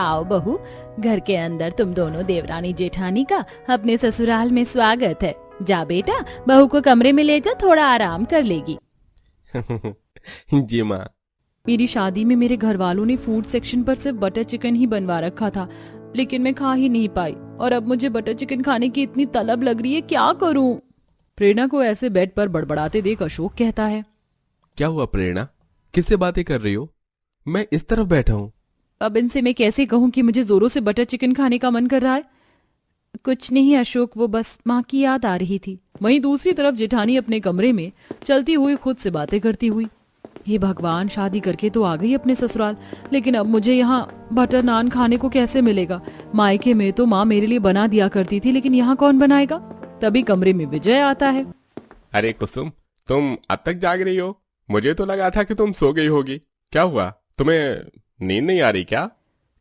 आओ बहू, घर के अंदर तुम दोनों देवरानी जेठानी का अपने ससुराल में स्वागत है। जा बेटा, बहू को कमरे में ले जा, थोड़ा आराम कर लेगी। जी माँ। मेरी शादी में मेरे घर वालों ने फूड सेक्शन पर सिर्फ बटर चिकन ही बनवा रखा था, लेकिन मैं खा ही नहीं पाई और अब मुझे बटर चिकन खाने की इतनी तलब लग रही है, क्या करूं? प्रेरणा को ऐसे बेड पर बड़बड़ाते देख अशोक कहता है, क्या हुआ प्रेरणा, किससे बातें कर रही हो? मैं इस तरफ बैठा हूँ। अब इनसे मैं कैसे कहूं कि मुझे जोरों से बटर चिकन खाने का मन कर रहा है? कुछ नहीं अशोक, वो बस माँ की याद आ रही थी। वहीं दूसरी तरफ जेठानी अपने कमरे में चलती हुई खुद से बातें करती हुई, हे भगवान, शादी करके तो आ गई अपने ससुराल, लेकिन अब मुझे यहाँ बटर नान खाने को कैसे मिलेगा? मायके में तो माँ मेरे लिए बना दिया करती थी, लेकिन यहाँ कौन बनाएगा? तभी कमरे में विजय आता है। अरे कुसुम, तुम अब तक जाग रही हो? मुझे तो लगा था कि तुम सो गई होगी। क्या हुआ, तुम्हें नींद नहीं आ रही क्या?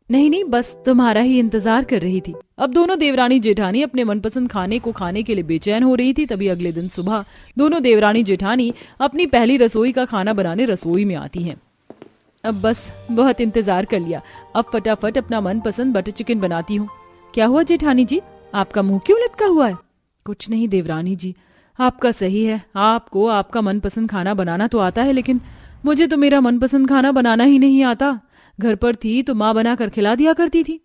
नहीं नहीं, बस तुम्हारा ही इंतजार कर रही थी। अब दोनों देवरानी जेठानी अपने मनपसंद खाने को खाने के लिए बेचैन हो रही थी। तभी अगले दिन सुबह दोनों देवरानी जेठानी अपनी पहली रसोई का खाना बनाने रसोई में आती हैं। अब बस बहुत इंतजार कर लिया, अब फटाफट अपना मनपसंद बटर चिकन बनाती हूँ। क्या हुआ जेठानी जी, आपका मुंह क्यों लटका हुआ है? कुछ नहीं देवरानी जी, आपका सही है, आपको आपका मनपसंद खाना बनाना तो आता है, लेकिन मुझे तो मेरा मनपसंद खाना बनाना ही नहीं आता। घर पर थी तो माँ बना कर खिला दिया करती थी।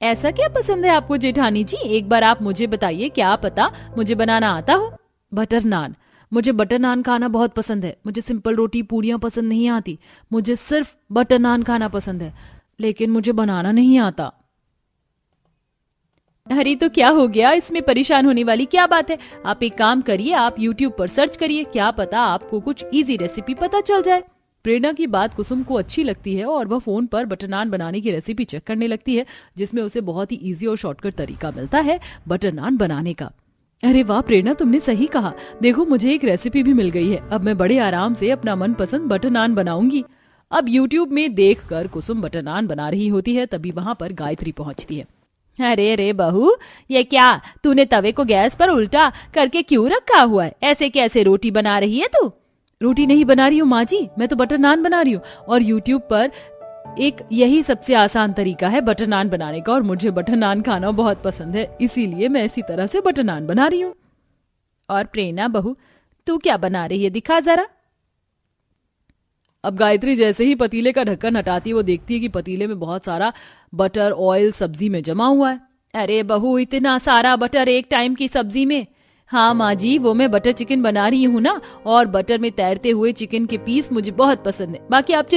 ऐसा क्या पसंद है आपको जेठानी जी? एक बार आप मुझे बताइए, क्या पता मुझे बनाना आता हो। बटर नान, मुझे बटर नान खाना बहुत पसंद है। मुझे सिंपल रोटी पूरियां पसंद नहीं आती, मुझे सिर्फ बटर नान खाना पसंद है, लेकिन मुझे बनाना नहीं आता। अरे तो क्या हो गया, इसमें परेशान होने वाली क्या बात है? आप एक काम करिए, आप YouTube पर सर्च करिए, क्या पता आपको कुछ इजी रेसिपी पता चल जाए। प्रेरणा की बात कुसुम को अच्छी लगती है और वह फोन पर बटर नान बनाने की रेसिपी चेक करने लगती है, जिसमें उसे बहुत ही इजी और शॉर्टकट तरीका मिलता है बटर नान बनाने का। अरे वाह प्रेरणा, तुमने सही कहा, देखो मुझे एक रेसिपी भी मिल गई है। अब मैं बड़े आराम से अपना मनपसंद बटर नान बनाऊंगी। अब YouTube में देखकर कुसुम बटर नान बना रही होती है, तभी वहां पर गायत्री पहुंचती है। अरे अरे बहू, ये क्या, तूने तवे को गैस पर उल्टा करके क्यों रखा हुआ है? ऐसे कैसे रोटी बना रही है तू? रोटी नहीं बना रही हूँ माँ जी, मैं तो बटर नान बना रही हूँ, और YouTube पर एक यही सबसे आसान तरीका है बटर नान बनाने का, और मुझे बटर नान खाना बहुत पसंद है, इसीलिए मैं इसी तरह से बटर नान बना रही हूँ। और प्रेरणा बहू, तू क्या बना रही है, दिखा जरा। अब गायत्री जैसे ही पतीले का ढक्कन हटाती है, वो देखती है कि पतीले में बहुत सारा बटर ऑयल सब्जी में जमा हुआ है। अरे बहू, इतना सारा बटर एक टाइम की सब्जी में? हाँ माँ जी, वो मैं बटर चिकन बना रही हूँ ना, और बटर में तैरते हुए चिकन के पीस मुझे बहुत पसंद है। बाकी आप